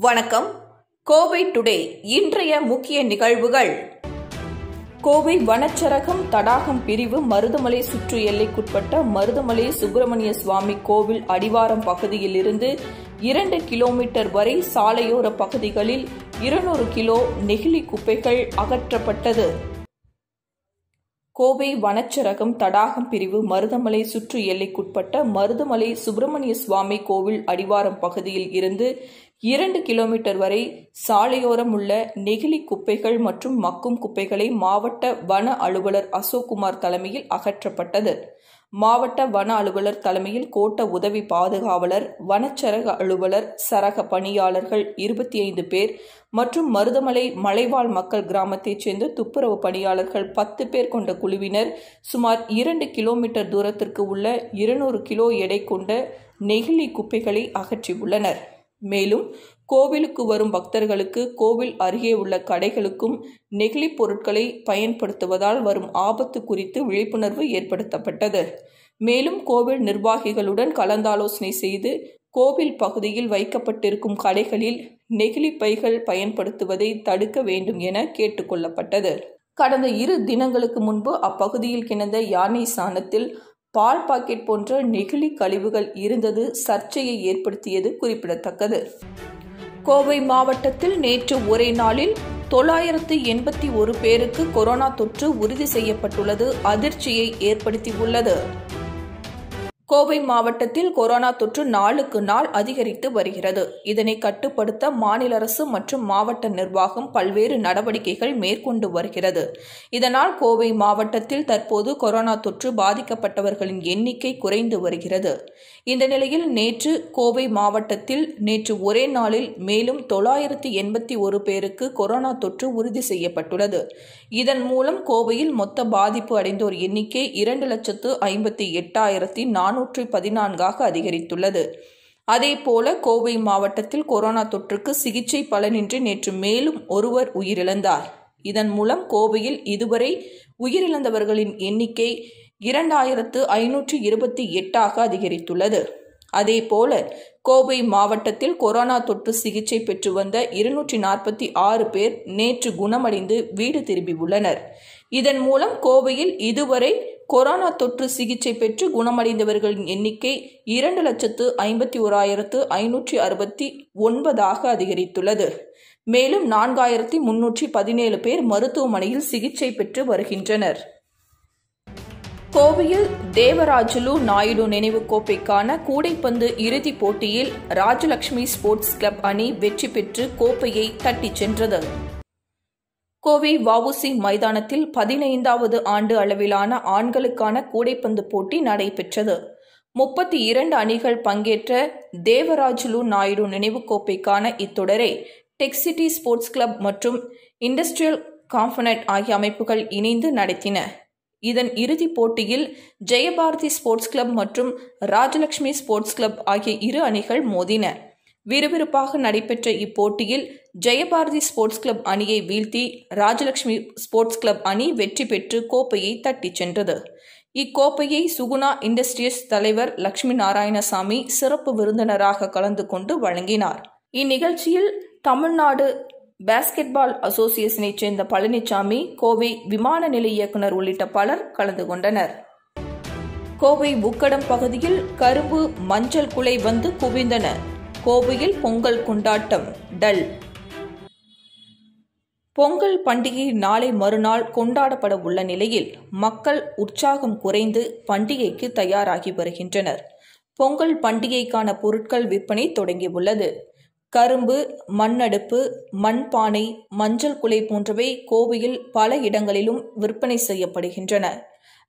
வணக்கம். கோவை டுடே இன்றைய முக்கிய நிகழ்வுகள். கோவை வனச்சரகம் தடாகம் பிரிவு மருதமலை சுற்று எல்லைக்குட்பட்ட மருதமலை சுப்பிரமணிய சுவாமி கோவில் அடிவாரம் பகுதியில் இருந்து 2 கிலோமீட்டர் வரை சாலையோர பகுதிகளில் 200 கிலோ நெகிழி குப்பைகள் அகற்றப்பட்டது. கோவை வனச்சரகம் தடாகம் பிரிவு மருதமலை சுற்று எல்லைக்குட்பட்ட மருதமலை சுப்பிரமணிய சுவாமி கோவில் அடிவாரம் பகுதியில் இருந்து 2 கிலோமீட்டர் வரை சாலையோரம் உள்ள நெகிழி குப்பைகள் மற்றும் மக்கும் குப்பைகளை மாவட்ட வன அலுவலர் அசோக்குமார் தலைமையில் அகற்றப்பட்டது. மாவட்ட வன அலுவலர் தலைமையில் கோட்ட உதவி பாதுகாவலர், வனச்சரக அலுவலர், சரக பணியாளர்கள் 25 பேர் மற்றும் மருதமலை மலைவாழ் மக்கள் கிராமத்தைச் சேர்ந்த துப்புரவு பணியாளர்கள் 10 பேர் கொண்ட குழுவினர் சுமார் 2 கிலோமீட்டர் தூரத்திற்கு உள்ள 200 கிலோ எடை கொண்ட நெகிழி குப்பைகளை அகற்றியுள்ளனர். மேலும் கோவிலுக்கு வரும் பக்தர்களுக்கு கோவில் அருகே உள்ள கடைகளுக்கும் நெகிழி பொருட்களை பயன்படுத்துவதால் வரும் ஆபத்து குறித்து விழிப்புணர்வு ஏற்படுத்தப்பட்டது. மேலும் கோவில் நிர்வாகிகளுடன் கலந்தாலோசனை செய்து கோவில் பகுதியில் வைக்கப்பட்டிருக்கும் கடைகளில் நெகிழி பைகள் பயன்படுத்துவதை தடுக்க வேண்டும் என கேட்டுக்கொள்ளப்பட்டது. கடந்த 2 தினங்களுக்கு முன்பு அப்பகுதியில் கிடந்த யானை சாணத்தில் பால் பாக்கெட் போன்ற நெகிழி கழிவுகள் இருந்தது சர்ச்சையை ஏற்படுத்தியது குறிப்பிடத்தக்கது. கோவை மாவட்டத்தில் நேற்று ஒரே நாளில் 981 பேருக்கு கொரோனா தொற்று உறுதி செய்யப்பட்டுள்ளது அதிர்ச்சியை ஏற்படுத்தியுள்ளது. கோவை மாவட்டத்தில் கொரோனா தொற்று நாளுக்கு நாள் அதிகரித்து வருகிறது. இதனை கட்டுப்படுத்த மாநில அரசு மற்றும் மாவட்ட நிர்வாகம் பல்வேறு நடவடிக்கைகள் மேற்கொண்டு வருகிறது. இதனால் கோவை மாவட்டத்தில் தற்போது கொரோனா தொற்று பாதிக்கப்பட்டவர்களின் எண்ணிக்கை குறைந்து வருகிறது. இந்த நிலையில் நேற்று கோவை மாவட்டத்தில் நேற்று ஒரே நாளில் மேலும் 981 பேருக்கு கொரோனா தொற்று உறுதி செய்யப்பட்டுள்ளது. இதன் மூலம் கோவையில் மொத்த பாதிப்பு அடைந்தோர் எண்ணிக்கை 2,58,414 அதிகரித்துள்ளது. அதேபோல கோவை மாவட்டத்தில் கொரோனா தொற்றுக்கு சிகிச்சை பலனின்றி நேற்று மேலும் ஒருவர் உயிரிழந்தார். இதன் மூலம் கோவையில் இதுவரை உயிரிழந்தவர்களின் எண்ணிக்கை 2,528 அதிகரித்துள்ளது. அதேபோல கோவை மாவட்டத்தில் கொரோனா தொற்று சிகிச்சை பெற்று வந்த 246 பேர் நேற்று குணமடைந்து வீடு திரும்பியுள்ளனர். இதன் மூலம் கோவையில் இதுவரை கொரோனா தொற்று சிகிச்சை பெற்று குணமடைந்தவர்களின் எண்ணிக்கை 2,51,569 அதிகரித்துள்ளது. மேலும் 4,317 பேர் மருத்துவமனையில் சிகிச்சை பெற்று வருகின்றனர். கோவையில் தேவராஜுலு நாயுடு நினைவு கோப்பைக்கான கூடைப்பந்து இறுதிப் போட்டியில் ராஜலட்சுமி ஸ்போர்ட்ஸ் கிளப் அணி வெற்றி பெற்று கோப்பையை தட்டிச் சென்றது. கோவை வ.உ.சி. மைதானத்தில் 15வது ஆண்டு அளவிலான ஆண்களுக்கான கூடைப்பந்து போட்டி நடைபெற்றது. 32 அணிகள் பங்கேற்ற தேவராஜுலு நாயுடு நினைவு கோப்பைக்கான இத்தொடரை டெக் சிட்டி ஸ்போர்ட்ஸ் கிளப் மற்றும் இண்டஸ்ட்ரியல் காம்பனட் ஆகிய அமைப்புகள் இணைந்து நடத்தின. இதன் இறுதிப் போட்டியில் ஜெயபாரதி ஸ்போர்ட்ஸ் கிளப் மற்றும் ராஜலட்சுமி ஸ்போர்ட்ஸ் கிளப் ஆகிய 2 அணிகள் மோதின. விறுவிறுப்பாக நடைபெற்ற இப்போட்டியில் ஜெயபாரதி ஸ்போர்ட்ஸ் கிளப் அணியை வீழ்த்தி ராஜலட்சுமி ஸ்போர்ட்ஸ் கிளப் அணி வெற்றி பெற்று கோப்பையை தட்டிச் சென்றது. இக்கோப்பையை சுகுணா இண்டஸ்ட்ரீஸ் தலைவர் லட்சுமி நாராயணசாமி சிறப்பு விருந்தினராக கலந்து கொண்டு வழங்கினார். இந்நிகழ்ச்சியில் தமிழ்நாடு பாஸ்கெட்பால் அசோசியேஷனைச் சேர்ந்த பழனிசாமி, கோவை விமான நிலைய இயக்குநர் உள்ளிட்ட பலர் கலந்து கொண்டனர். கோவை உக்கடம் பகுதியில் கரும்பு, மஞ்சள் குலை வந்து குவிந்தன. கோவையில் பொங்கல் கொண்டாட்டம் டல். பொங்கல் பண்டிகை நாளை மறுநாள் கொண்டாடப்பட உள்ள நிலையில் மக்கள் உற்சாகம் குறைந்து பண்டிகைக்கு தயாராகி வருகின்றனர். பொங்கல் பண்டிகைக்கான பொருட்கள் விற்பனை தொடங்கியுள்ளது. கரும்பு, மண்ணடுப்பு, மண்பானை, மஞ்சள் குலை போன்றவை கோவையில் பல இடங்களிலும் விற்பனை செய்யப்படுகின்றன.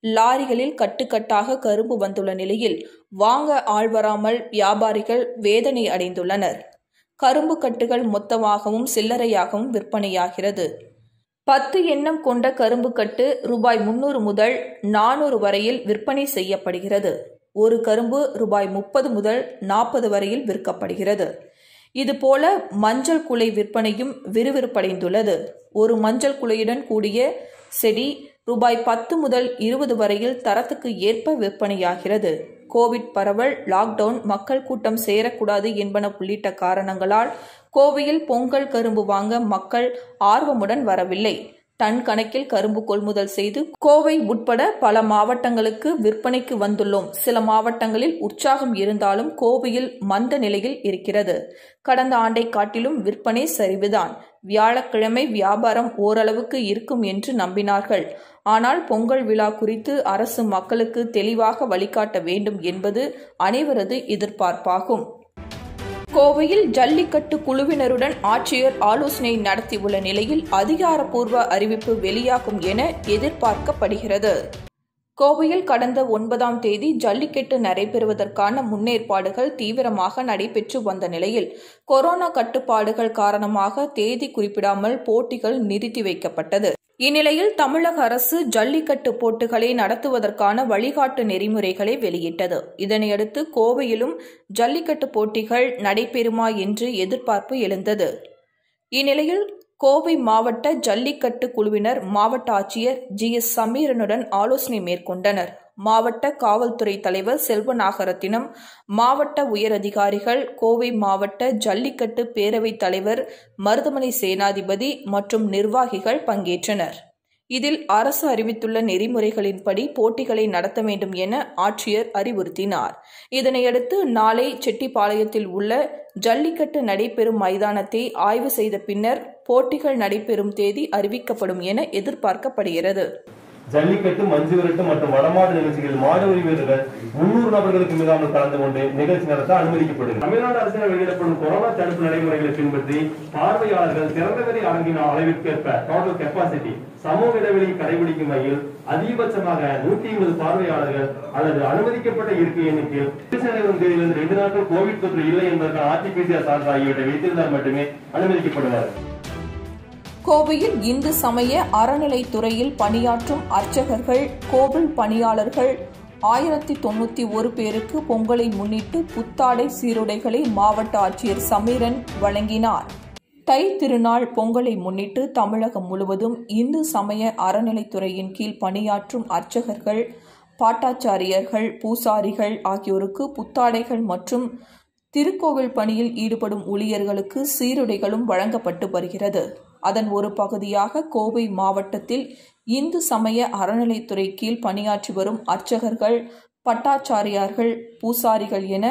லாரிகளில் கட்டுக்கட்டாக கரும்பு வந்துள்ள நிலையில் வாங்க ஆள் வராமல் வியாபாரிகள் வேதனை அடைந்துள்ளனர். கரும்பு கட்டுகள் மொத்தமாகவும் சில்லறையாகவும் விற்பனையாகிறது. 10 எண்ணம் கொண்ட கரும்பு கட்டு ரூபாய் 300 முதல் 400 வரையில் விற்பனை செய்யப்படுகிறது. ஒரு கரும்பு ரூபாய் 30 முதல் 40 வரையில் விற்கப்படுகிறது. இதுபோல மஞ்சள் குலை விற்பனையும் விறுவிறுப்படைந்துள்ளது. ஒரு மஞ்சள் குலையுடன் கூடிய செடி ரூபாய் 10 முதல் 20 வரையில் தரத்துக்கு ஏற்ப விற்பனையாகிறது. கோவிட் பரவல், லாக்டவுன், மக்கள் கூட்டம் சேரக்கூடாது என்பன உள்ளிட்ட காரணங்களால் கோவையில் பொங்கல் கரும்பு வாங்க மக்கள் ஆர்வமுடன் வரவில்லை. டன் கணக்கில் கரும்பு கொள்முதல் செய்து கோவை உட்பட பல மாவட்டங்களுக்கு விற்பனைக்கு வந்துள்ளோம். சில மாவட்டங்களில் உற்சாகம் இருந்தாலும் கோவையில் மந்த நிலையில் இருக்கிறது. கடந்த ஆண்டை காட்டிலும் விற்பனை சரிவுதான். வியாழக்கிழமை வியாபாரம் ஓரளவுக்கு இருக்கும் என்று நம்பினார்கள். ஆனால் பொங்கல் விழா குறித்து அரசு மக்களுக்கு தெளிவாக வழிகாட்ட வேண்டும் என்பது அனைவரது எதிர்பார்ப்பாகும். கோவையில் ஜல்லிக்கட்டு குழுவினருடன் ஆட்சியர் ஆலோசனை நடத்தியுள்ள நிலையில் அதிகாரப்பூர்வ அறிவிப்பு வெளியாகும் என எதிர்பார்க்கப்படுகிறது. கோவையில் கடந்த 9ஆம் தேதி ஜல்லிக்கட்டு நடைபெறுவதற்கான முன்னேற்பாடுகள் தீவிரமாக நடைபெற்று வந்த நிலையில் கொரோனா கட்டுப்பாடுகள் காரணமாக தேதி குறிப்பிடாமல் போட்டிகள் நிறுத்தி வைக்கப்பட்டது. இந்நிலையில் தமிழக அரசு ஜல்லிக்கட்டு போட்டிகளை நடத்துவதற்கான வழிகாட்டு நெறிமுறைகளை வெளியிட்டது. இதனையடுத்து கோவையிலும் ஜல்லிக்கட்டு போட்டிகள் நடைபெறுமா என்று எதிர்பார்ப்பு எழுந்தது. இந்நிலையில் கோவை மாவட்ட ஜல்லிக்கட்டு குழுவினர் மாவட்ட ஆட்சியர் GS சமீரனுடன் ஆலோசனை மேற்கொண்டனர். மாவட்ட காவல்துறை தலைவர் செல்வநாகரத்தினம், மாவட்ட உயரதிகாரிகள், கோவை மாவட்ட ஜல்லிக்கட்டு பேரவைத் தலைவர் மருதமலை சேனாதிபதி மற்றும் நிர்வாகிகள் பங்கேற்றனர். இதில் அரசு அறிவித்துள்ள நெறிமுறைகளின்படி போட்டிகளை நடத்த வேண்டும் என ஆட்சியர் அறிவுறுத்தினார். இதனையடுத்து நாளை செட்டிப்பாளையத்தில் உள்ள ஜல்லிக்கட்டு நடைபெறும் மைதானத்தை ஆய்வு செய்த பின்னர் போட்டிகள் நடைபெறும் தேதி அறிவிக்கப்படும் என எதிர்பார்க்கப்படுகிறது. ஜல்லிக்கட்டு, மஞ்சு விரட்டு மற்றும் வடமாடு நிகழ்ச்சிகளில் மாடு உரிமை வீரர்கள் 300 நபர்களுக்கு மிகாமல் கலந்து கொண்டு நிகழ்ச்சி நடத்த அனுமதிக்கப்படுகிறது. தமிழ்நாடு அரசினால் வெளியிடப்படும் கொரோனா தடுப்பு நடைமுறைகளை பின்பற்றி பார்வையாளர்கள் திறந்தவரை அடங்கின அளவிற்கேற்ப டோட்டல் கெப்பாசிட்டி சமூக இடைவெளியை கடைபிடிக்கும் வகையில் அதிகபட்சமாக 150 பார்வையாளர்கள் அல்லது அனுமதிக்கப்பட்ட இருக்கை எண்ணிக்கையில் தேதியிலிருந்து 2 நாட்கள் கோவிட் தொற்று இல்லை என்பதற்கான RT-PCR சான்று ஆகியவற்றை வைத்திருந்தால் மட்டுமே அனுமதிக்கப்படுவார். கோவையில் இந்து சமய அறநிலைத்துறையில் பணியாற்றும் அர்ச்சகர்கள், கோவில் பணியாளர்கள் 1091 பேருக்கு பொங்கலை முன்னிட்டு புத்தாடை சீருடைகளை மாவட்ட ஆட்சியர் சமீரன் வழங்கினார். தை திருநாள் பொங்கலை முன்னிட்டு தமிழகம் முழுவதும் இந்து சமய அறநிலைத்துறையின் கீழ் பணியாற்றும் அர்ச்சகர்கள், பாட்டாச்சாரியர்கள், பூசாரிகள் ஆகியோருக்கு புத்தாடைகள் மற்றும் திருக்கோவில் பணியில் ஈடுபடும் ஊழியர்களுக்கு சீருடைகளும் வழங்கப்பட்டு வருகிறது. அதன் ஒரு பகுதியாக கோவை மாவட்டத்தில் இந்து சமய அறநிலைத்துறை கீழ் பணியாற்றி வரும் அர்ச்சகர்கள், பட்டாச்சாரியார்கள், பூசாரிகள் என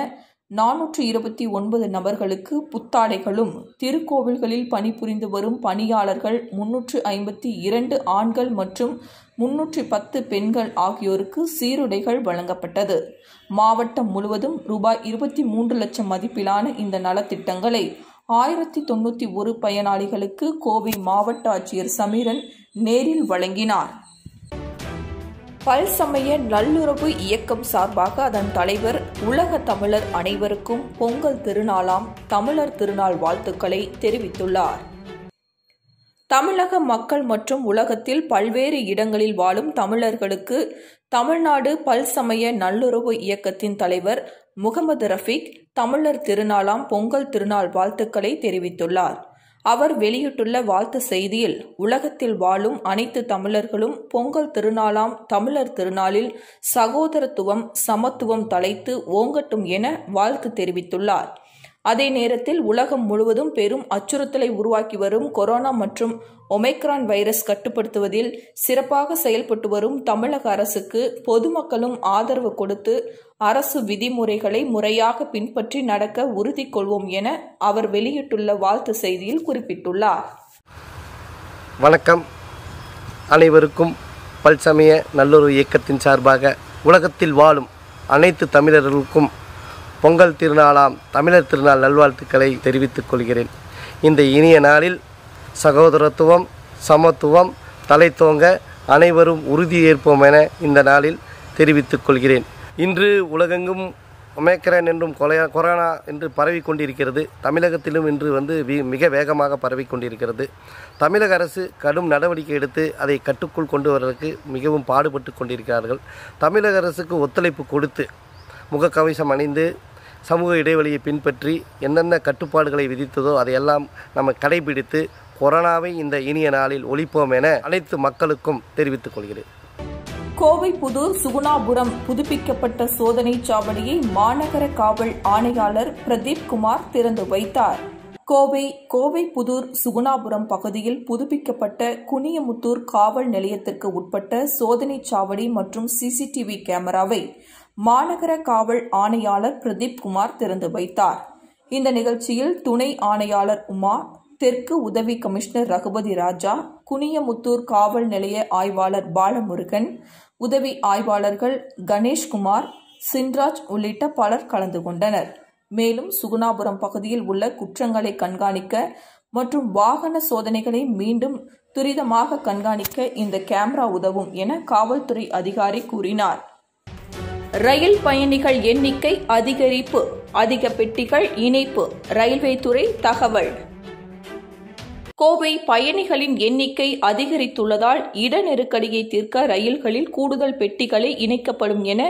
429 நபர்களுக்கு புத்தாடைகளும், திருக்கோவில்களில் பணிபுரிந்து வரும் பணியாளர்கள் 352 ஆண்கள் மற்றும் 310 பெண்கள் ஆகியோருக்கு சீருடைகள் வழங்கப்பட்டது. மாவட்டம் முழுவதும் ரூபாய் 23 லட்சம் மதிப்பிலான இந்த நலத்திட்டங்களை 1091 பயனாளிகளுக்கு கோவை மாவட்ட ஆட்சியர் சமீரன் நேரில் வழங்கினார். பல்சமய நல்லுறவு இயக்கம் சார்பாக அதன் தலைவர் உலக தமிழர் அனைவருக்கும் பொங்கல் திருநாளாம் தமிழர் திருநாள் வாழ்த்துக்களை தெரிவித்துள்ளார். தமிழக மக்கள் மற்றும் உலகத்தில் பல்வேறு இடங்களில் வாழும் தமிழர்களுக்கு தமிழ்நாடு பல்சமய நல்லுறவு இயக்கத்தின் தலைவர் முகமது ரஃபீக் தமிழர் திருநாளாம் பொங்கல் திருநாள் வாழ்த்துக்களை தெரிவித்துள்ளார். அவர் வெளியிட்டுள்ள வாழ்த்து செய்தியில், உலகத்தில் வாழும் அனைத்து தமிழர்களும் பொங்கல் திருநாளாம் தமிழர் திருநாளில் சகோதரத்துவம், சமத்துவம் தழைத்து ஓங்கட்டும் என வாழ்த்து தெரிவித்துள்ளார். அதே நேரத்தில் உலகம் முழுவதும் பெரும் அச்சுறுத்தலை உருவாக்கி வரும் கொரோனா மற்றும் ஒமைக்ரான் வைரஸ் கட்டுப்படுத்துவதில் சிறப்பாக செயல்பட்டு வரும் தமிழக அரசுக்கு பொதுமக்களும் ஆதரவு கொடுத்து அரசு விதிமுறைகளை முறையாக பின்பற்றி நடக்க உறுதி கொள்வோம் என அவர் வெளியிட்டுள்ள வாழ்த்து செய்தியில் குறிப்பிட்டுள்ளார். வணக்கம். அனைவருக்கும் பல்சமய நல்லுறவு இயக்கத்தின் சார்பாக உலகத்தில் வாழும் அனைத்து தமிழர்களுக்கும் பொங்கல் திருநாளாம் தமிழர் திருநாள் நல்வாழ்த்துக்களை தெரிவித்துக் கொள்கிறேன். இந்த இனிய நாளில் சகோதரத்துவம், சமத்துவம் தலைத்தோங்க அனைவரும் உறுதியேற்போம் என இந்த நாளில் தெரிவித்துக் கொள்கிறேன். இன்று உலகெங்கும் ஒமைக்ரான் என்றும் கொரோனா என்று பரவி கொண்டிருக்கிறது. தமிழகத்திலும் இன்று மிக வேகமாக பரவி கொண்டிருக்கிறது. தமிழக அரசு கடும் நடவடிக்கை எடுத்து அதை கட்டுக்குள் கொண்டு வருவதற்கு மிகவும் பாடுபட்டு கொண்டிருக்கிறார்கள். தமிழக அரசுக்கு ஒத்துழைப்பு கொடுத்து முகக்கவசம் அணிந்து சமூக இடைவெளியை பின்பற்றி என்னென்ன கட்டுப்பாடுகளை விதித்ததோ அதையெல்லாம் நம்ம கடைபிடித்து கொரோனாவை இந்த இனிய நாளில் ஒழிப்போம் என அனைத்து மக்களுக்கும் தெரிவித்துக் கொள்கிறேன். கோவை புதூர் சுகுணாபுரம் புதுப்பிக்கப்பட்ட சோதனை சாவடியை மாநகர காவல் ஆணையாளர் பிரதீப் குமார் திறந்து வைத்தார். கோவை புதூர் சுகுணாபுரம் பகுதியில் புதுப்பிக்கப்பட்ட குனியமுத்தூர் காவல் நிலையத்திற்கு உட்பட்ட சோதனைச் சாவடி மற்றும் சிசிடிவி கேமராவை மாநகர காவல் ஆணையாளர் பிரதீப் குமார் திறந்து வைத்தார். இந்த நிகழ்ச்சியில் துணை ஆணையாளர் உமா, தெற்கு உதவி கமிஷனர் ரகுபதி ராஜா, குனியமுத்தூர் காவல் நிலைய ஆய்வாளர் பாலமுருகன், உதவி ஆய்வாளர்கள் கணேஷ்குமார், சின்ராஜ் உள்ளிட்ட பலர் கலந்து கொண்டனர். மேலும் சுகுணாபுரம் பகுதியில் உள்ள குற்றங்களை கண்காணிக்க மற்றும் வாகன சோதனைகளை மீண்டும் துரிதமாக கண்காணிக்க இந்த கேமரா உதவும் என காவல்துறை அதிகாரி கூறினார். ரயில் பயணிகள் எண்ணிக்கை அதிகரிப்பு, அதிக பெட்டிகள் இணைப்பு, ரயில்வே துறை தகவல். கோவை பயணிகளின் எண்ணிக்கை அதிகரித்துள்ளதால் இட நெருக்கடியை தீர்க்க ரயில்களில் கூடுதல் பெட்டிகளை இணைக்கப்படும் என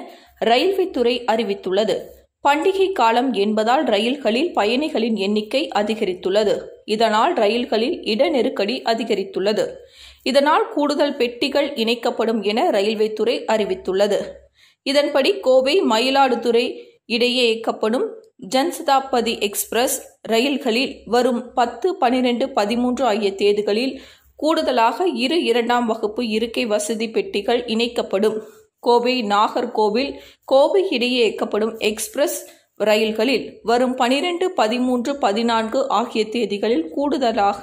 ரயில்வே துறை அறிவித்துள்ளது. பண்டிகை காலம் என்பதால் ரயில்களில் பயணிகளின் எண்ணிக்கை அதிகரித்துள்ளது. இதனால் ரயில்களில் இட நெருக்கடி அதிகரித்துள்ளது. இதனால் கூடுதல் பெட்டிகள் இணைக்கப்படும் என ரயில்வே துறை அறிவித்துள்ளது. இதன்படி கோவை மயிலாடுதுறை இடையே இயக்கப்படும் ஜன்சதாப்தி எக்ஸ்பிரஸ் ரயில்களில் வரும் 10, 12, 13 ஆகிய தேதிகளில் கூடுதலாக 2 வகுப்பு இருக்கை வசதி பெட்டிகள் இணைக்கப்படும். கோவை நாகர்கோவில் கோவை இடையே இயக்கப்படும் எக்ஸ்பிரஸ் ரயில்களில் வரும் 12, 13, 14 ஆகிய தேதிகளில் கூடுதலாக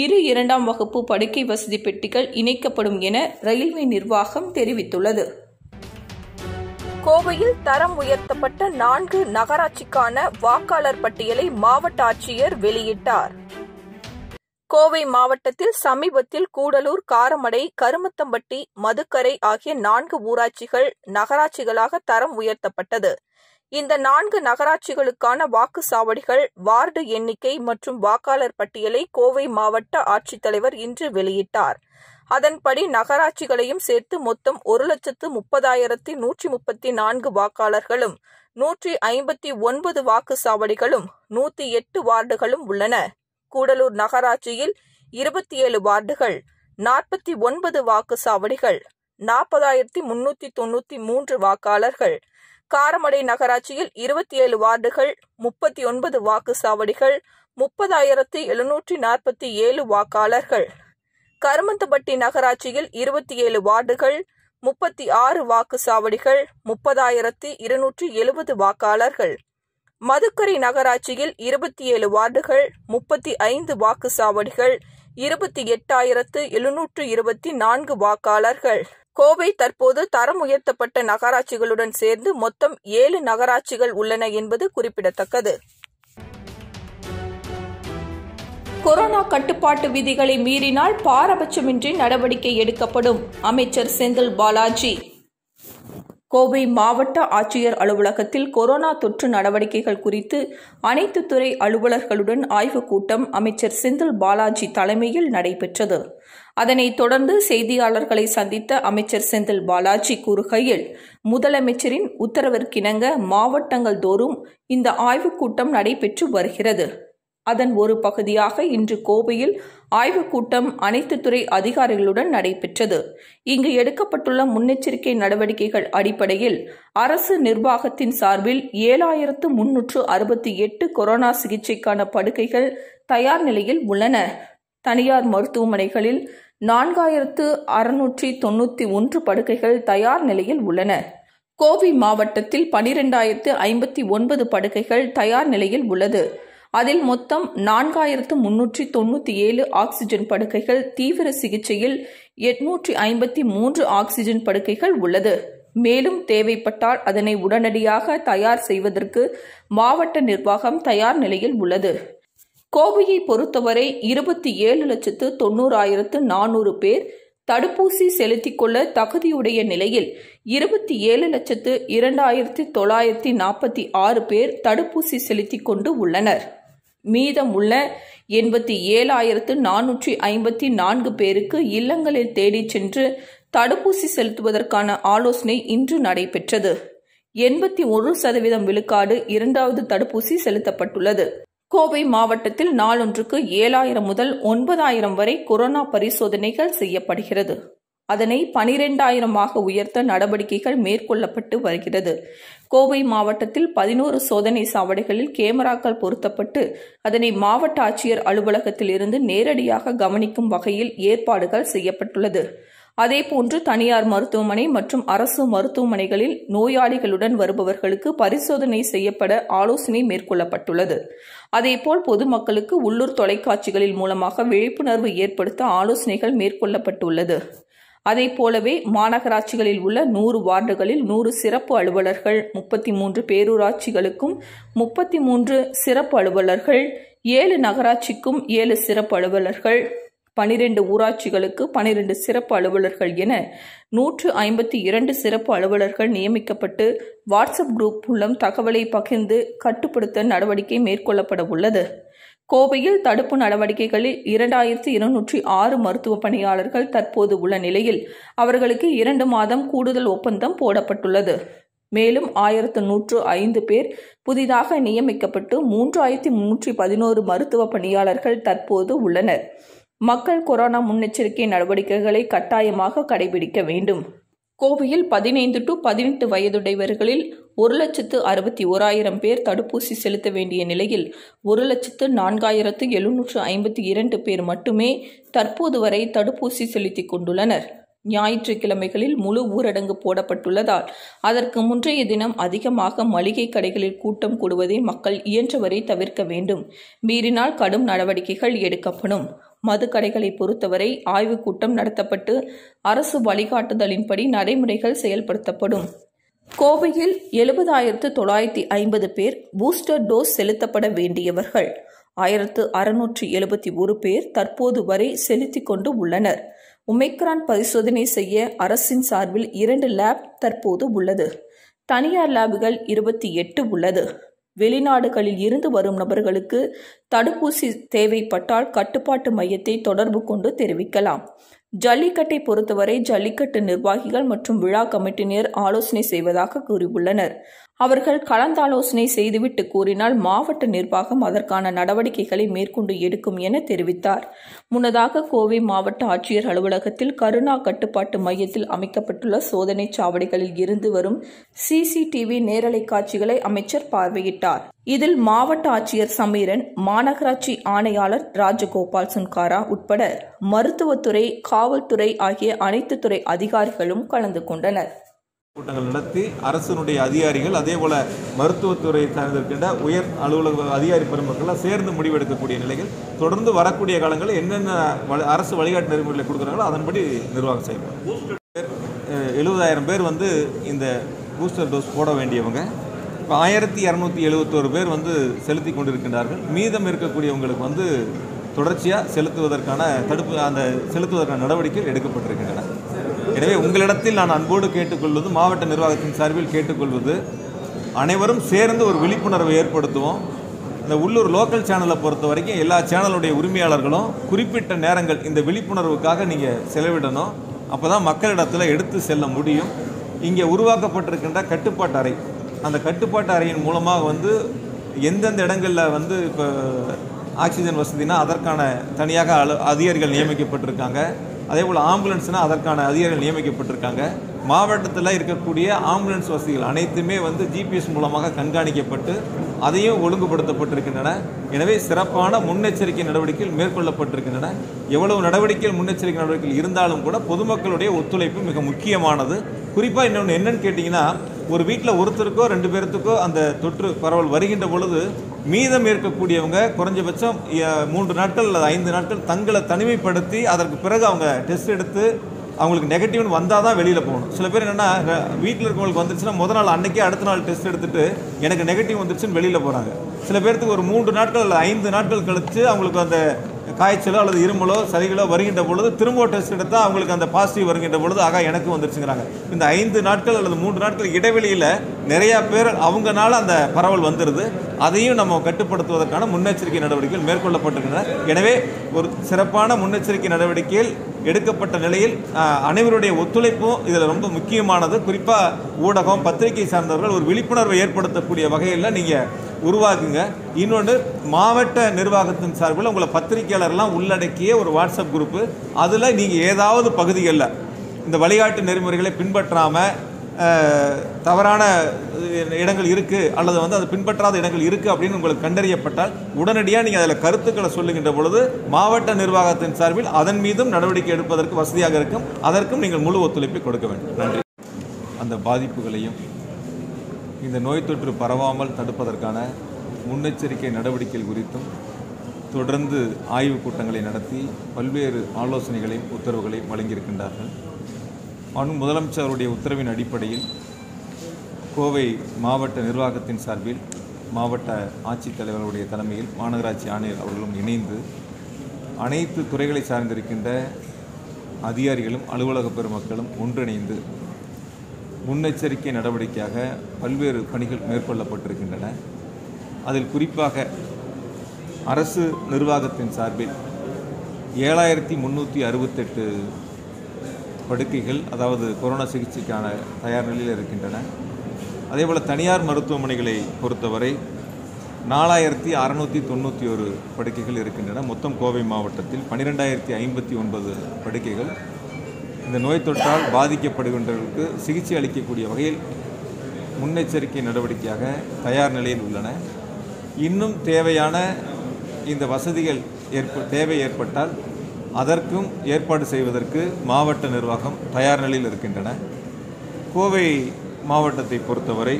2 வகுப்பு படுக்கை வசதி பெட்டிகள் இணைக்கப்படும் என ரயில்வே நிர்வாகம் தெரிவித்துள்ளது. கோவையில் தரம் உயர்த்தப்பட்ட 4 நகராட்சிக்கான வாக்காளர் பட்டியலை மாவட்ட ஆட்சியர் வெளியிட்டார். கோவை மாவட்டத்தில் சமீபத்தில் கூடலூர், காரமடை, கருமத்தம்பட்டி, மதுக்கரை ஆகிய 4 ஊராட்சிகள் நகராட்சிகளாக தரம் உயர்த்தப்பட்டது. இந்த 4 நகராட்சிகளுக்கான வாக்குச்சாவடிகள், வார்டு எண்ணிக்கை மற்றும் வாக்காளர் பட்டியலை கோவை மாவட்ட ஆட்சித்தலைவர் இன்று வெளியிட்டார். அதன்படி நகராட்சிகளையும் சேர்த்து மொத்தம் 1,30,134 வாக்காளர்களும் 159 வாக்குச்சாவடிகளும் 108 வார்டுகளும் உள்ளன. கூடலூர் நகராட்சியில் 27 வார்டுகள், 49 வாக்குச்சாவடிகள், 40,393 வாக்காளர்கள். காரமடை நகராட்சியில் 27 வார்டுகள், 39 வாக்குச்சாவடிகள், 30,747 வாக்காளர்கள். கருமந்தப்பட்டி நகராட்சியில் 27 வார்டுகள், 36 வாக்குச்சாவடிகள், 30,270 வாக்காளர்கள். மதுக்கரை நகராட்சியில் 27 வார்டுகள், 35 வாக்குச்சாவடிகள், 28,724 வாக்காளர்கள். கோவை தற்போது தரம் உயர்த்தப்பட்ட நகராட்சிகளுடன் சேர்ந்து மொத்தம் 7 நகராட்சிகள் உள்ளன என்பது குறிப்பிடத்தக்கது. கொரோனா கட்டுப்பாட்டு விதிகளை மீறினால் பாரபட்சமின்றி நடவடிக்கை எடுக்கப்படும். அமைச்சர் செந்தில் பாலாஜி. கோவை மாவட்ட ஆட்சியர் அலுவலகத்தில் கொரோனா தொற்று நடவடிக்கைகள் குறித்து அனைத்து துறை அலுவலர்களுடன் ஆய்வுக் கூட்டம் அமைச்சர் செந்தில் பாலாஜி தலைமையில் நடைபெற்றது. அதனைத் தொடர்ந்து செய்தியாளர்களை சந்தித்த அமைச்சர் செந்தில் பாலாஜி கூறுகையில், முதலமைச்சரின் உத்தரவிற்கிணங்க மாவட்டங்கள் தோறும் இந்த ஆய்வுக் கூட்டம் நடைபெற்று வருகிறது. அதன் ஒரு பகுதியாக இன்று கோவையில் ஆய்வுக் கூட்டம் அனைத்து துறை அதிகாரிகளுடன் நடைபெற்றது. இங்கு எடுக்கப்பட்டுள்ள முன்னெச்சரிக்கை நடவடிக்கைகள் அடிப்படையில் அரசு நிர்வாகத்தின் சார்பில் 7,368 கொரோனா சிகிச்சைக்கான படுக்கைகள் தயார் நிலையில் உள்ளன. தனியார் மருத்துவமனைகளில் 4,691 படுக்கைகள் தயார் நிலையில் உள்ளன. கோவை மாவட்டத்தில் 12,059 படுக்கைகள் தயார் நிலையில் உள்ளது. அதில் மொத்தம் 4,397 ஆக்சிஜன் படுக்கைகள், தீவிர சிகிச்சையில் 853 ஆக்சிஜன் படுக்கைகள் உள்ளது. மேலும் தேவைப்பட்டால் அதனை உடனடியாக தயார் செய்வதற்கு மாவட்ட நிர்வாகம் தயார் நிலையில் உள்ளது. கோவையை பொறுத்தவரை 27,90,400 பேர் தடுப்பூசி செலுத்திக் கொள்ள தகுதியுடைய நிலையில் 27,02,946 பேர் தடுப்பூசி செலுத்திக் கொண்டு உள்ளனர். மீதம் உள்ள 87,454 பேருக்கு இல்லங்களில் தேடிச் சென்று தடுப்பூசி செலுத்துவதற்கான ஆலோசனை இன்று நடைபெற்றது. 81% விழுக்காடு 2வது தடுப்பூசி செலுத்தப்பட்டுள்ளது. கோவை மாவட்டத்தில் நாளொன்றுக்கு 7,000 முதல் 9,000 வரை கொரோனா பரிசோதனைகள் செய்யப்படுகிறது. அதனை 12,000 உயர்த்த நடவடிக்கைகள் மேற்கொள்ளப்பட்டு வருகிறது. கோவை மாவட்டத்தில் 11 சோதனை சாவடிகளில் கேமராக்கள் பொருத்தப்பட்டு அதனை மாவட்ட ஆட்சியர் அலுவலகத்தில் இருந்து நேரடியாக கவனிக்கும் வகையில் ஏற்பாடுகள் செய்யப்பட்டுள்ளது. அதேபோன்று தனியார் மருத்துவமனை மற்றும் அரசு மருத்துவமனைகளில் நோயாளிகளுடன் வருபவர்களுக்கு பரிசோதனை செய்யப்பட ஆலோசனை மேற்கொள்ளப்பட்டுள்ளது. அதேபோல் பொதுமக்களுக்கு உள்ளூர் தொலைக்காட்சிகளில் மூலமாக விழிப்புணர்வு ஏற்படுத்த ஆலோசனைகள் மேற்கொள்ளப்பட்டுள்ளது. அதேபோலவே மாநகராட்சிகளில் உள்ள 100 வார்டுகளில் 100 சிறப்பு அலுவலர்கள், 33 பேரூராட்சிகளுக்கும் 33 சிறப்பு அலுவலர்கள், 7 நகராட்சிக்கும் 7 சிறப்பு அலுவலர்கள், 12 ஊராட்சிகளுக்கு 12 சிறப்பு அலுவலர்கள் என 152 சிறப்பு அலுவலர்கள் நியமிக்கப்பட்டு வாட்ஸ்அப் குரூப் மூலம் தகவலை பகிர்ந்து கட்டுப்படுத்த நடவடிக்கை மேற்கொள்ளப்பட உள்ளது. கோவையில் தடுப்பு நடவடிக்கைகளில் 2206 மருத்துவ பணியாளர்கள் தற்போது உள்ள நிலையில் அவர்களுக்கு 2 மாதம் கூடுதல் ஒப்பந்தம் போடப்பட்டுள்ளது. மேலும் 1105 பேர் புதிதாக நியமிக்கப்பட்டு 3311 மருத்துவ பணியாளர்கள் தற்போது உள்ளனர். மக்கள் கொரோனா முன்னெச்சரிக்கை நடவடிக்கைகளை கட்டாயமாக கடைபிடிக்க வேண்டும். கோவையில் 15 to 18 வயதுடையவர்களில் 1,61,000 பேர் தடுப்பூசி செலுத்த வேண்டிய நிலையில் 1,04,752 பேர் மட்டுமே தற்போது வரை தடுப்பூசி செலுத்திக் கொண்டுள்ளனர். ஞாயிற்றுக்கிழமைகளில் முழு ஊரடங்கு போடப்பட்டுள்ளதால் அதற்கு முன்றைய தினம் அதிகமாக மளிகை கடைகளில் கூட்டம் கூடுவதை மக்கள் இயன்றவரை தவிர்க்க வேண்டும். மீறினால் கடும் நடவடிக்கைகள் எடுக்கப்படும். மதுக்கடைகளை பொறுத்தவரை ஆய்வுக் கூட்டம் நடத்தப்பட்டு அரசு வழிகாட்டுதலின்படி நடைமுறைகள் செயல்படுத்தப்படும். கோவையில் 70,950 பேர் பூஸ்டர் டோஸ் செலுத்தப்பட வேண்டியவர்கள் 1,671 பேர் தற்போது வரை செலுத்திக் கொண்டு உள்ளனர். ஒமிக்ரான் பரிசோதனை செய்ய அரசின் சார்பில் 2 லேப் தற்போது உள்ளது. தனியார் லேபுகள் 28 உள்ளது. வெளிநாடுகளில் இருந்து வரும் நபர்களுக்கு தடுப்பூசி தேவைப்பட்டால் கட்டுப்பாட்டு மையத்தை தொடர்பு கொண்டு தெரிவிக்கலாம். ஜல்லிக்கட்டை பொறுத்தவரை ஜல்லிக்கட்டு நிர்வாகிகள் மற்றும் விழா கமிட்டியினர் ஆலோசனை செய்வதாக கூறியுள்ளனர். அவர்கள் கலந்தாலோசனை செய்துவிட்டு கூறினால் மாவட்ட நிர்வாகம் அதற்கான நடவடிக்கைகளை மேற்கொண்டு எடுக்கும் என தெரிவித்தார். முன்னதாக கோவை மாவட்ட ஆட்சியர் அலுவலகத்தில் கருணா கட்டுப்பாட்டு மையத்தில் அமைக்கப்பட்டுள்ள சோதனை சாவடிகளில் இருந்து வரும் CCTV நேரலை காட்சிகளை அமைச்சர் பார்வையிட்டார். இதில் மாவட்ட ஆட்சியர் சமீரன், மாநகராட்சி ஆணையாளர் ராஜகோபால் சுன்காரா உட்பட மருத்துவத்துறை, காவல்துறை ஆகிய அனைத்து துறை அதிகாரிகளும் கலந்து கொண்டனர். கூட்டங்கள் நடத்தி அரசினுடைய அதிகாரிகள் அதேபோல மருத்துவத்துறை சார்ந்திருக்கின்ற உயர் அலுவலக அதிகாரி பெருமக்கள்லாம் சேர்ந்து முடிவெடுக்கக்கூடிய நிலையில் தொடர்ந்து வரக்கூடிய காலங்களில் என்னென்ன அரசு வழிகாட்டு நெறிமுறைகளை கொடுக்குறாங்களோ அதன்படி நிர்வாகம் செய்யப்படும். 70,000 பேர் இந்த பூஸ்டர் டோஸ் போட வேண்டியவங்க. இப்போ 1,271 பேர் செலுத்தி கொண்டிருக்கின்றார்கள். மீதம் இருக்கக்கூடியவங்களுக்கு தொடர்ச்சியாக செலுத்துவதற்கான செலுத்துவதற்கான நடவடிக்கைகள் எடுக்கப்பட்டிருக்கின்றன. எனவே உங்களிடத்தில் நான் அன்போடு கேட்டுக்கொள்வது, மாவட்ட நிர்வாகத்தின் சார்பில் கேட்டுக்கொள்வது, அனைவரும் சேர்ந்து ஒரு விழிப்புணர்வை ஏற்படுத்துவோம். இந்த உள்ளூர் லோக்கல் சேனலை பொறுத்த வரைக்கும் எல்லா சேனலுடைய உரிமையாளர்களும் குறிப்பிட்ட நேரங்கள் இந்த விழிப்புணர்வுக்காக நீங்கள் செலவிடணும். அப்போ தான் மக்களிடத்தில் எடுத்து செல்ல முடியும். இங்கே உருவாக்கப்பட்டிருக்கின்ற கட்டுப்பாட்டு அறை, அந்த கட்டுப்பாட்டு அறையின் மூலமாக எந்தெந்த இடங்களில் இப்போ ஆக்சிஜன் வசதினா அதற்கான தனியாக அதிகாரிகள் நியமிக்கப்பட்டிருக்காங்க. அதேபோல் ஆம்புலன்ஸ்னால் அதற்கான அதிகாரிகள் நியமிக்கப்பட்டிருக்காங்க. மாவட்டத்தில் இருக்கக்கூடிய ஆம்புலன்ஸ் வசதிகள் அனைத்துமே GPS மூலமாக கண்காணிக்கப்பட்டு அதையும் ஒழுங்குபடுத்தப்பட்டிருக்கின்றன. எனவே சிறப்பான முன்னெச்சரிக்கை நடவடிக்கைகள் மேற்கொள்ளப்பட்டிருக்கின்றன. எவ்வளவு நடவடிக்கைகள் முன்னெச்சரிக்கை நடவடிக்கைகள் இருந்தாலும் கூட பொதுமக்களுடைய ஒத்துழைப்பு மிக முக்கியமானது. குறிப்பாக இன்னொன்று என்னன்னு கேட்டிங்கன்னா, ஒரு வீட்டில் ஒருத்தருக்கோ 2 பேர்த்துக்கோ அந்த தொற்று பரவல் வருகின்ற பொழுது மீதம் இருக்கக்கூடியவங்க குறைஞ்சபட்சம் 3 நாட்கள் அல்லது 5 நாட்கள் தங்களை தனிமைப்படுத்தி அதற்கு பிறகு அவங்க டெஸ்ட் எடுத்து அவங்களுக்கு நெகட்டிவ்னு வந்தால் தான் வெளியில் போகணும். சில பேர் என்னென்னா வீட்டில் இருக்கவங்களுக்கு வந்துருச்சுன்னா முதல் நாள் அன்றைக்கே அடுத்த நாள் டெஸ்ட் எடுத்துகிட்டு எனக்கு நெகட்டிவ் வந்துருச்சுன்னு வெளியில் போகிறாங்க. சில பேர்த்துக்கு ஒரு 3 நாட்கள் அல்லது 5 நாட்கள் கழித்து அவங்களுக்கு அந்த காய்ச்சலோ அல்லது இருமலோ சளிகளோ வருகின்ற பொழுது திரும்ப டெஸ்ட் எடுத்தால் அவங்களுக்கு அந்த பாசிட்டிவ் வருகின்ற பொழுது எனக்கு வந்துருச்சுங்கிறாங்க. இந்த 5 நாட்கள் அல்லது 3 நாட்கள் இடைவெளியில் நிறையா பேர் அவங்கனால அந்த பரவல் வந்துடுது. அதையும் நம்ம கட்டுப்படுத்துவதற்கான முன்னெச்சரிக்கை நடவடிக்கைகள் மேற்கொள்ளப்பட்டிருக்கின்றன. எனவே ஒரு சிறப்பான முன்னெச்சரிக்கை நடவடிக்கைகள் எடுக்கப்பட்ட நிலையில் அனைவருடைய ஒத்துழைப்பும் இதில் ரொம்ப முக்கியமானது. குறிப்பாக ஊடகம், பத்திரிகை சார்ந்தவர்கள் ஒரு விழிப்புணர்வை ஏற்படுத்தக்கூடிய வகையில் நீங்கள் உருவாக்குங்க. இன்னொன்று, மாவட்ட நிர்வாகத்தின் சார்பில் உங்களை பத்திரிகையாளர்லாம் உள்ளடக்கிய ஒரு வாட்ஸ்அப் குரூப்பு, அதில் நீங்கள் ஏதாவது பகுதிகளில் இந்த வழிகாட்டு நெறிமுறைகளை பின்பற்றாமல் தவறான இடங்கள் இருக்குது அல்லது அது பின்பற்றாத இடங்கள் இருக்குது அப்படின்னு உங்களுக்கு கண்டறியப்பட்டால் உடனடியாக நீங்கள் அதில் கருத்துக்களை சொல்லுகின்ற பொழுது மாவட்ட நிர்வாகத்தின் சார்பில் அதன் மீதும் நடவடிக்கை எடுப்பதற்கு வசதியாக இருக்கும். அதற்கும் நீங்கள் முழு ஒத்துழைப்பை கொடுக்க வேண்டும். நன்றி. அந்த பாதிப்புகளையும் இந்த நோய் தொற்று பரவாமல் தடுப்பதற்கான முன்னெச்சரிக்கை நடவடிக்கைகள் குறித்தும் தொடர்ந்து ஆய்வுக் கூட்டங்களை நடத்தி பல்வேறு ஆலோசனைகளையும் உத்தரவுகளையும் வழங்கியிருக்கின்றார்கள். முதலமைச்சருடைய உத்தரவின் அடிப்படையில் கோவை மாவட்ட நிர்வாகத்தின் சார்பில் மாவட்ட ஆட்சித்தலைவர்களுடைய தலைமையில் மாநகராட்சி ஆணையர் அவர்களும் இணைந்து அனைத்து துறைகளை சார்ந்திருக்கின்ற அதிகாரிகளும் அலுவலக பெருமக்களும் ஒன்றிணைந்து முன்னெச்சரிக்கை நடவடிக்கையாக பல்வேறு பணிகள் மேற்கொள்ளப்பட்டிருக்கின்றன. அதில் குறிப்பாக அரசு நிர்வாகத்தின் சார்பில் 7368 படுக்கைகள் அதாவது கொரோனா சிகிச்சைக்கான தயார் நிலையில் இருக்கின்றன. அதேபோல் தனியார் மருத்துவமனைகளை பொறுத்தவரை 4691 படுக்கைகள் இருக்கின்றன. மொத்தம் கோவை மாவட்டத்தில் 12059 படுக்கைகள் இந்த நோய் தொற்றால் பாதிக்கப்படுகின்றவர்களுக்கு சிகிச்சை அளிக்கக்கூடிய வகையில் முன்னெச்சரிக்கை நடவடிக்கையாக தயார் நிலையில் உள்ளன. இன்னும் தேவையான இந்த வசதிகள் தேவை ஏற்பட்டால் அதற்கும் ஏற்பாடு செய்வதற்கு மாவட்ட நிர்வாகம் தயார் நிலையில் இருக்கின்றன. கோவை மாவட்டத்தை பொறுத்தவரை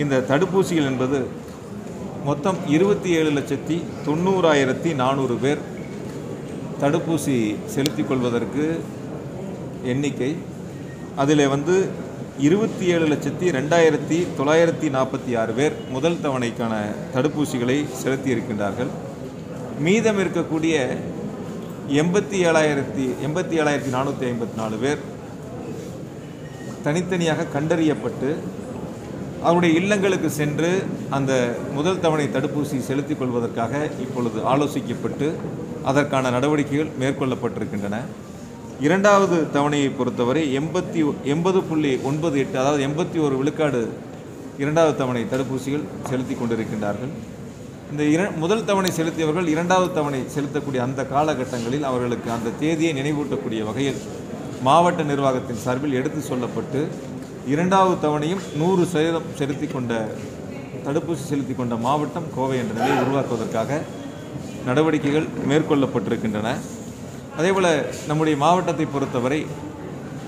இந்த தடுப்பூசிகள் என்பது மொத்தம் 27,90,400 பேர் தடுப்பூசி செலுத்திக் கொள்வதற்கு எண்ணிக்கை. அதில் 27,02,946 பேர் முதல் தவணைக்கான தடுப்பூசிகளை செலுத்தியிருக்கின்றார்கள். மீதம் இருக்கக்கூடிய 87,454 பேர் தனித்தனியாக கண்டறியப்பட்டு அவருடைய இல்லங்களுக்கு சென்று அந்த முதல் தவணை தடுப்பூசி செலுத்திக் கொள்வதற்காக இப்பொழுது ஆலோசிக்கப்பட்டு அதற்கான நடவடிக்கைகள் மேற்கொள்ளப்பட்டிருக்கின்றன. இரண்டாவது தவணையை பொறுத்தவரை 80.98 அதாவது 81 விழுக்காடு இரண்டாவது தவணை தடுப்பூசிகள் செலுத்தி கொண்டிருக்கின்றார்கள். இந்த முதல் தவணை செலுத்தியவர்கள் இரண்டாவது தவணை செலுத்தக்கூடிய அந்த காலகட்டங்களில் அவர்களுக்கு அந்த தேதியை நினைவூட்டக்கூடிய வகையில் மாவட்ட நிர்வாகத்தின் சார்பில் எடுத்து சொல்லப்பட்டு இரண்டாவது தவணையும் 100% தடுப்பூசி செலுத்தி கொண்ட மாவட்டம் கோவை என்ற நிலையை உருவாக்குவதற்காக நடவடிக்கைகள் மேற்கொள்ளப்பட்டிருக்கின்றன. அதேபோல் நம்முடைய மாவட்டத்தை பொறுத்தவரை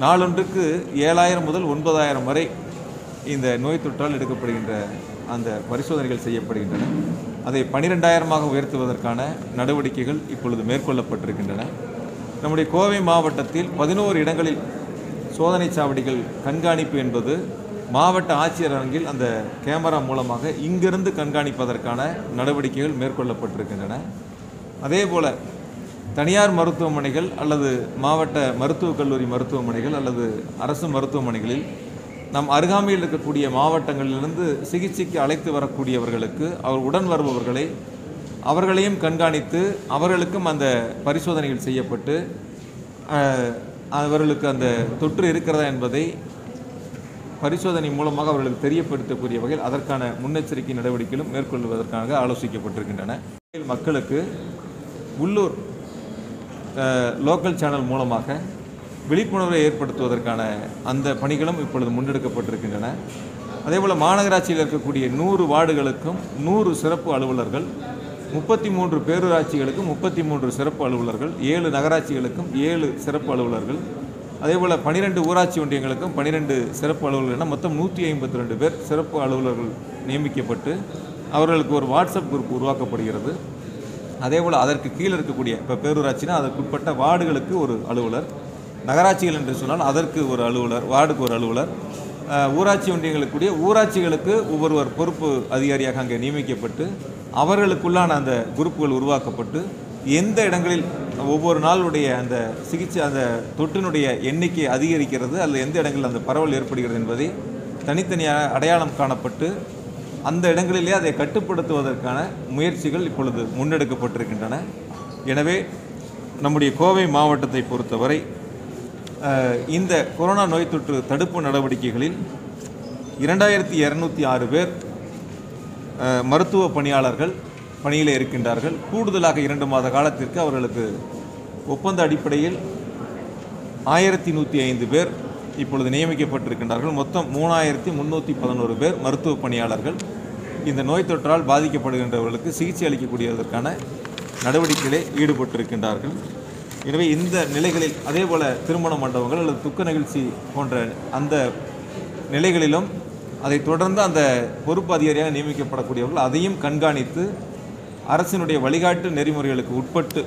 நாளொன்றுக்கு 7000 முதல் 9000 வரை இந்த நோய் தொற்றால் எடுக்கப்படுகின்ற அந்த பரிசோதனைகள் செய்யப்படுகின்றன. அதை 12,000 உயர்த்துவதற்கான நடவடிக்கைகள் இப்பொழுது மேற்கொள்ளப்பட்டிருக்கின்றன. நம்முடைய கோவை மாவட்டத்தில் 11 இடங்களில் சோதனை சாவடிகள் கண்காணிப்பு என்பது மாவட்ட ஆட்சியர் அரங்கில் அந்த கேமரா மூலமாக இங்கிருந்து கண்காணிப்பதற்கான நடவடிக்கைகள் மேற்கொள்ளப்பட்டிருக்கின்றன. அதேபோல் தனியார் மருத்துவமனைகள் அல்லது மாவட்ட மருத்துவக் கல்லூரி மருத்துவமனைகள் அல்லது அரசு மருத்துவமனைகளில் நம் அருகாமையில் இருக்கக்கூடிய மாவட்டங்களிலிருந்து சிகிச்சைக்கு அழைத்து வரக்கூடியவர்களுக்கு அவர் உடன் வருபவர்களை அவர்களையும் கண்காணித்து அவர்களுக்கும் அந்த பரிசோதனைகள் செய்யப்பட்டு அவர்களுக்கு அந்த தொற்று இருக்கிறதா என்பதை பரிசோதனை மூலமாக அவர்களுக்கு தெரியப்படுத்தக்கூடிய வகையில் அதற்கான முன்னெச்சரிக்கை நடவடிக்கைகளும் மேற்கொள்வதற்காக ஆலோசிக்கப்பட்டிருக்கின்றன. மக்களுக்கு உள்ளூர் லோக்கல் சேனல் மூலமாக விழிப்புணர்வை ஏற்படுத்துவதற்கான அந்த பணிகளும் இப்பொழுது முன்னெடுக்கப்பட்டிருக்கின்றன. அதேபோல் மாநகராட்சியில் இருக்கக்கூடிய 100 வார்டுகளுக்கும் 100 சிறப்பு அலுவலர்கள், 33 பேரூராட்சிகளுக்கும் 33 சிறப்பு அலுவலர்கள், 7 நகராட்சிகளுக்கும் 7 சிறப்பு அலுவலர்கள், அதேபோல் 12 ஊராட்சி ஒன்றியங்களுக்கும் 12 சிறப்பு அலுவலர்கள் என மொத்தம் 152 பேர் சிறப்பு அலுவலர்கள் நியமிக்கப்பட்டு அவர்களுக்கு ஒரு வாட்ஸ்அப் குரூப் உருவாக்கப்படுகிறது. அதேபோல் அதற்கு கீழே இருக்கக்கூடிய இப்போ பேரூராட்சினா அதற்குட்பட்ட வார்டுகளுக்கு ஒரு அலுவலர், நகராட்சிகள் என்று சொன்னால் அதற்கு ஒரு அலுவலர், வார்டுக்கு ஒரு அலுவலர், ஊராட்சி ஒன்றியங்களுக்குரிய ஊராட்சிகளுக்கு ஒவ்வொருவர் பொறுப்பு அதிகாரியாக அங்கே நியமிக்கப்பட்டு அவர்களுக்குள்ளான அந்த குரூப்புகள் உருவாக்கப்பட்டு எந்த இடங்களில் ஒவ்வொரு நாளுடைய அந்த சிகிச்சை அந்த தொற்றினுடைய எண்ணிக்கை அதிகரிக்கிறது அல்லது எந்த இடங்களில் அந்த பரவல் ஏற்படுகிறது என்பதை தனித்தனியாக அடையாளம் காணப்பட்டு அந்த இடங்களிலே அதை கட்டுப்படுத்துவதற்கான முயற்சிகள் இப்பொழுது முன்னெடுக்கப்பட்டிருக்கின்றன. எனவே நம்முடைய கோவை மாவட்டத்தை பொறுத்தவரை இந்த கொரோனா நோய் தொற்று தடுப்பு நடவடிக்கைகளில் 2206 பேர் மருத்துவ பணியாளர்கள் பணியில் இருக்கின்றார்கள். கூடுதலாக 2 மாத காலத்திற்கு அவர்களுக்கு ஒப்பந்த அடிப்படையில் 1105 பேர் இப்பொழுது நியமிக்கப்பட்டிருக்கின்றார்கள். மொத்தம் 3311 பேர் மருத்துவ பணியாளர்கள் இந்த நோய் தொற்றால் பாதிக்கப்படுகின்றவர்களுக்கு சிகிச்சை அளிக்கக்கூடியதற்கான நடவடிக்கைகளில் ஈடுபட்டிருக்கின்றார்கள். எனவே இந்த நிலைகளில் அதேபோல் திருமண மண்டபங்கள் அல்லது துக்க நிகழ்ச்சி போன்ற அந்த நிலைகளிலும் அதைத் தொடர்ந்து அந்த பொறுப்பு அதிகாரியாக நியமிக்கப்படக்கூடியவர்கள் அதையும் கண்காணித்து அரசினுடைய வழிகாட்டு நெறிமுறைகளுக்கு உட்பட்டு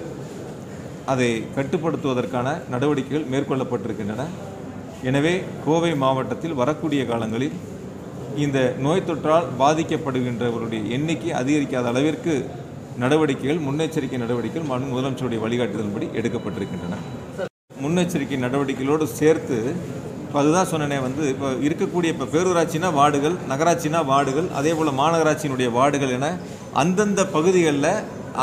அதை கட்டுப்படுத்துவதற்கான நடவடிக்கைகள் மேற்கொள்ளப்பட்டிருக்கின்றன. எனவே கோவை மாவட்டத்தில் வரக்கூடிய காலங்களில் இந்த நோய் தொற்றால் பாதிக்கப்படுகின்றவர்களுடைய எண்ணிக்கை அதிகரிக்காத அளவிற்கு நடவடிக்கைகள், முன்னெச்சரிக்கை நடவடிக்கைகள் முதலமைச்சருடைய வழிகாட்டுதல்படி எடுக்கப்பட்டிருக்கின்றன. முன்னெச்சரிக்கை நடவடிக்கைகளோடு சேர்த்து இப்போ அதுதான் சொன்னேனே, இப்போ இருக்கக்கூடிய இப்போ பேரூராட்சினா வார்டுகள், நகராட்சினா வார்டுகள், அதே போல் மாநகராட்சியினுடைய வார்டுகள் என அந்தந்த பகுதிகளில்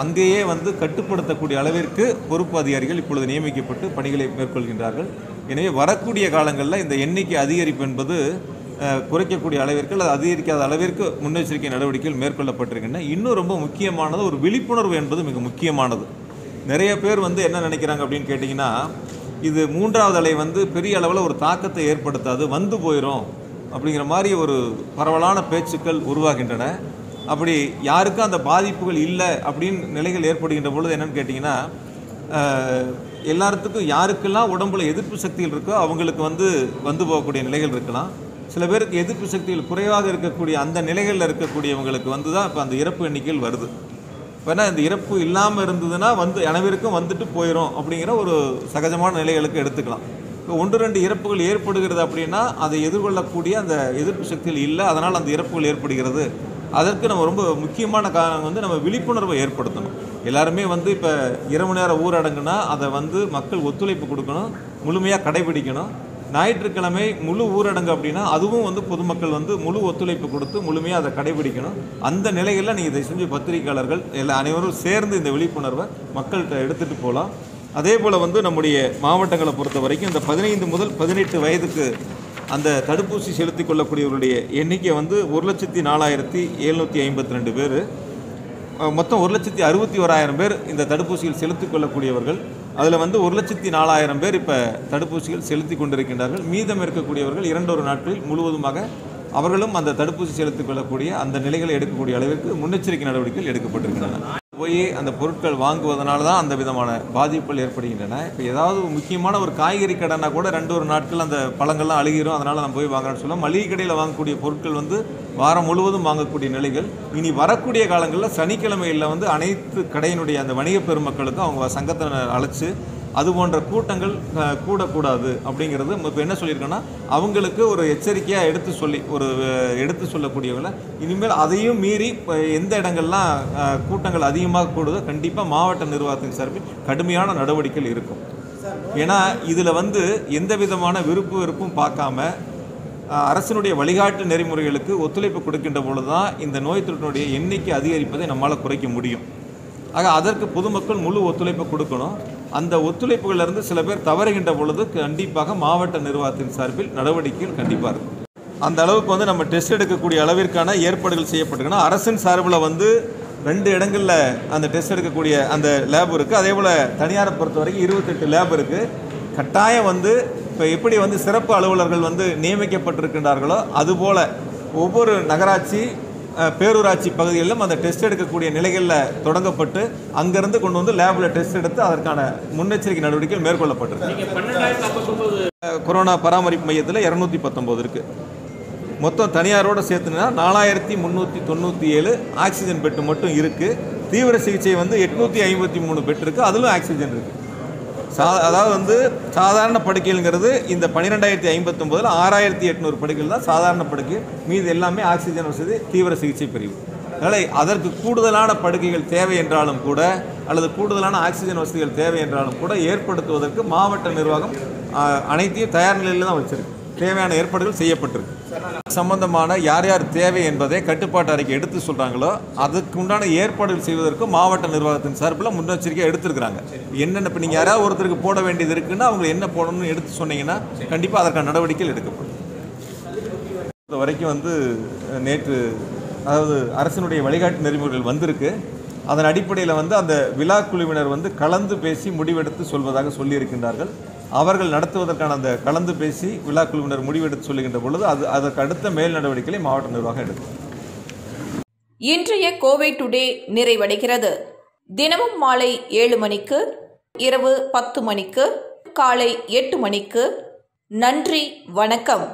அங்கேயே கட்டுப்படுத்தக்கூடிய அளவிற்கு பொறுப்பு அதிகாரிகள் இப்பொழுது நியமிக்கப்பட்டு பணிகளை மேற்கொள்கின்றார்கள். எனவே வரக்கூடிய காலங்களில் இந்த எண்ணிக்கை அதிகரிப்பு என்பது குறைக்கக்கூடிய அளவிற்கு அல்லது அதிகரிக்காத அளவிற்கு முன்னெச்சரிக்கை நடவடிக்கைகள் மேற்கொள்ளப்பட்டிருக்கின்றன. இன்னும் ரொம்ப முக்கியமானது ஒரு விழிப்புணர்வு என்பது மிக முக்கியமானது. நிறைய பேர் என்ன நினைக்கிறாங்க அப்படின்னு கேட்டிங்கன்னா, இது 3வது அலை பெரிய அளவில் ஒரு தாக்கத்தை ஏற்படுத்தாது, வந்து போயிடும் அப்படிங்கிற மாதிரி ஒரு பரவலான பேச்சுக்கள் உருவாகின்றன. அப்படி யாருக்கும் அந்த பாதிப்புகள் இல்லை அப்படின்னு நிலைகள் ஏற்படுகின்ற பொழுது என்னென்னு கேட்டிங்கன்னா, எல்லாத்துக்கும் யாருக்கெல்லாம் உடம்புல எதிர்ப்பு சக்திகள் இருக்கோ அவங்களுக்கு வந்து போகக்கூடிய நிலைகள் இருக்கலாம். சில பேருக்கு எதிர்ப்பு சக்திகள் குறைவாக இருக்கக்கூடிய அந்த நிலைகளில் இருக்கக்கூடியவங்களுக்கு தான் இப்போ அந்த இறப்பு எண்ணிக்கைகள் வருது. ஏன்னா இந்த இறப்பு இல்லாமல் இருந்ததுன்னா அனைவருக்கும் வந்துட்டு போயிடும் அப்படிங்கிற ஒரு சகஜமான நிலைகளுக்கு எடுத்துக்கலாம். இப்போ 1-2 இறப்புகள் ஏற்படுகிறது அப்படின்னா அதை எதிர்கொள்ளக்கூடிய அந்த எதிர்ப்பு சக்திகள் இல்லை, அதனால் அந்த இறப்புகள் ஏற்படுகிறது. அதற்கு நம்ம ரொம்ப முக்கியமான காரணம் நம்ம விழிப்புணர்வை ஏற்படுத்தணும். எல்லாருமே இப்போ இரவு நேர ஊரடங்குனா அதை மக்கள் ஒத்துழைப்பு கொடுக்கணும், முழுமையாக கடைபிடிக்கணும். ஞாயிற்றுக்கிழமை முழு ஊரடங்கு அப்படின்னா அதுவும் பொதுமக்கள் முழு ஒத்துழைப்பு கொடுத்து முழுமையாக அதை கடைபிடிக்கணும். அந்த நிலைகளில் நீங்கள் இதை செஞ்சு பத்திரிகையாளர்கள் அனைவரும் சேர்ந்து இந்த விழிப்புணர்வை மக்கள்கிட்ட எடுத்துகிட்டு போகலாம். அதே போல் நம்முடைய மாவட்டங்களை பொறுத்த வரைக்கும் இந்த 15 முதல் 18 வயதுக்கு அந்த தடுப்பூசி செலுத்திக் கொள்ளக்கூடியவர்களுடைய எண்ணிக்கை 1,04,752 பேர். மொத்தம் 1,61,000 பேர் இந்த தடுப்பூசிகள் செலுத்திக் கொள்ளக்கூடியவர்கள். அதில் 1,04,000 பேர் இப்போ தடுப்பூசிகள் செலுத்தி கொண்டிருக்கின்றார்கள். மீதம் இருக்கக்கூடியவர்கள் 2 நாட்களில் முழுவதுமாக அவர்களும் அந்த தடுப்பூசி செலுத்திக் கொள்ளக்கூடிய அந்த நிலைகளை எடுக்கக்கூடிய அளவிற்கு முன்னெச்சரிக்கை நடவடிக்கைகள் எடுக்கப்பட்டிருக்கின்றன. போய் அந்த பொருட்கள் வாங்குவதனால தான் அந்த விதமான பாதிப்புகள் ஏற்படுகின்றன. இப்போ ஏதாவது முக்கியமான ஒரு காய்கறி கடைனா கூட 2 நாட்கள் அந்த பழங்கள்லாம் அழுகிரும், அதனால் நம்ம போய் வாங்கணும்னு சொல்லலாம். மளிகை கடையில் வாங்கக்கூடிய பொருட்கள் வாரம் முழுவதும் வாங்கக்கூடிய நிலைகள் இனி வரக்கூடிய காலங்களில் சனிக்கிழமையில் அனைத்து கடையினுடைய அந்த வணிக பெருமக்களுக்கும் அவங்க சங்கத்தை அழைச்சி அது போன்ற கூட்டங்கள் கூடக்கூடாது அப்படிங்கிறது இப்போ என்ன சொல்லியிருக்கோன்னா, அவங்களுக்கு ஒரு எச்சரிக்கையாக எடுத்து சொல்லக்கூடியவங்களை இனிமேல் அதையும் மீறி எந்த இடங்கள்லாம் கூட்டங்கள் அதிகமாக கூடுதோ கண்டிப்பாக மாவட்ட நிர்வாகத்தின் சார்பில் கடுமையான நடவடிக்கைகள் இருக்கும். ஏன்னா இதில் எந்த விதமான வெறுப்பும் பார்க்காம அரசினுடைய வழிகாட்டு நெறிமுறைகளுக்கு ஒத்துழைப்பு கொடுக்கின்ற பொழுது தான் இந்த நோய் தொற்றினுடைய எண்ணிக்கை அதிகரிப்பதை நம்மால் குறைக்க முடியும். ஆக அதற்கு பொதுமக்கள் முழு ஒத்துழைப்பு கொடுக்கணும். அந்த ஒத்துழைப்புகளிலிருந்து சில பேர் தவறுகின்ற பொழுது கண்டிப்பாக மாவட்ட நிர்வாகத்தின் சார்பில் நடவடிக்கைகள் கண்டிப்பாக இருக்கும். அந்த அளவுக்கு நம்ம டெஸ்ட் எடுக்கக்கூடிய அளவிற்கான ஏற்பாடுகள் செய்யப்பட்டிருக்குன்னா, அரசின் சார்பில் 2 இடங்களில் அந்த டெஸ்ட் எடுக்கக்கூடிய அந்த லேப் இருக்குது. அதே போல் தனியாரை பொறுத்த வரைக்கும் 28 லேப் இருக்குது. கட்டாயம் இப்போ எப்படி சிறப்பு அலுவலர்கள் நியமிக்கப்பட்டிருக்கின்றார்களோ அதுபோல் ஒவ்வொரு நகராட்சி பேரூராட்சி பகுதிகளிலும் அந்த டெஸ்ட் எடுக்கக்கூடிய நிலைகளில் தொடங்கப்பட்டு அங்கிருந்து கொண்டு லேபில் டெஸ்ட் எடுத்து அதற்கான முன்னெச்சரிக்கை நடவடிக்கைகள் மேற்கொள்ளப்பட்டிருக்கு. கொரோனா பராமரிப்பு மையத்தில் 219 இருக்குது. மொத்தம் தனியாரோடு சேர்த்துனா 4,397 ஆக்சிஜன் பெட்டு மட்டும் இருக்குது. தீவிர சிகிச்சை 853 பெட் இருக்குது, அதிலும் ஆக்சிஜன் இருக்குது. அதாவது சாதாரண படுக்கைங்கிறது இந்த 12,059 6,800 படுக்கைகள் தான் சாதாரண படுக்கை. மீது எல்லாமே ஆக்சிஜன் வசதி தீவிர சிகிச்சை பிரிவு. அதனால் அதற்கு கூடுதலான படுக்கைகள் தேவை என்றாலும் கூட அல்லது கூடுதலான ஆக்சிஜன் வசதிகள் தேவை என்றாலும் கூட ஏற்படுத்துவதற்கு மாவட்ட நிர்வாகம் அனைத்தையும் தயார் நிலையில் தான் வச்சிருக்கு. தேவையான ஏற்பாடுகள் செய்யப்பட்டிருக்கு. சம்பந்தமான யார் யார் தேவை என்பதை கட்டுப்பாட்டு அறிக்கை எடுத்து சொல்கிறாங்களோ அதுக்கு உண்டான ஏற்பாடுகள் செய்வதற்கு மாவட்ட நிர்வாகத்தின் சார்பில் முன்னெச்சரிக்கை எடுத்துருக்குறாங்க. என்னென்ன இப்போ நீங்கள் யாராவது ஒருத்தருக்கு போட வேண்டியது இருக்குன்னா அவங்க என்ன போடணும்னு எடுத்து சொன்னீங்கன்னா கண்டிப்பாக அதற்கான நடவடிக்கைகள் எடுக்கப்படும். இது வரைக்கும் நேற்று அதாவது அரசினுடைய வழிகாட்டு நெறிமுறைகள் வந்திருக்கு. அதன் அடிப்படையில் அந்த விழா குழுவினர் கலந்து பேசி முடிவெடுத்து சொல்வதாக சொல்லியிருக்கின்றார்கள். அவர்கள் நடத்துவதற்கான அந்த கலந்து பேசி விழா குழுவினர் முடிவெடுத்து சொல்லுகின்ற பொழுது அதற்கு அடுத்த மேல் நடவடிக்கைகளை மாவட்ட நிர்வாகம் எடுக்கும். இன்றைய கோவை டுடே நிறைவடைகிறது. தினமும் மாலை 7 மணிக்கு, இரவு 10 மணிக்கு, காலை 8 மணிக்கு. நன்றி, வணக்கம்.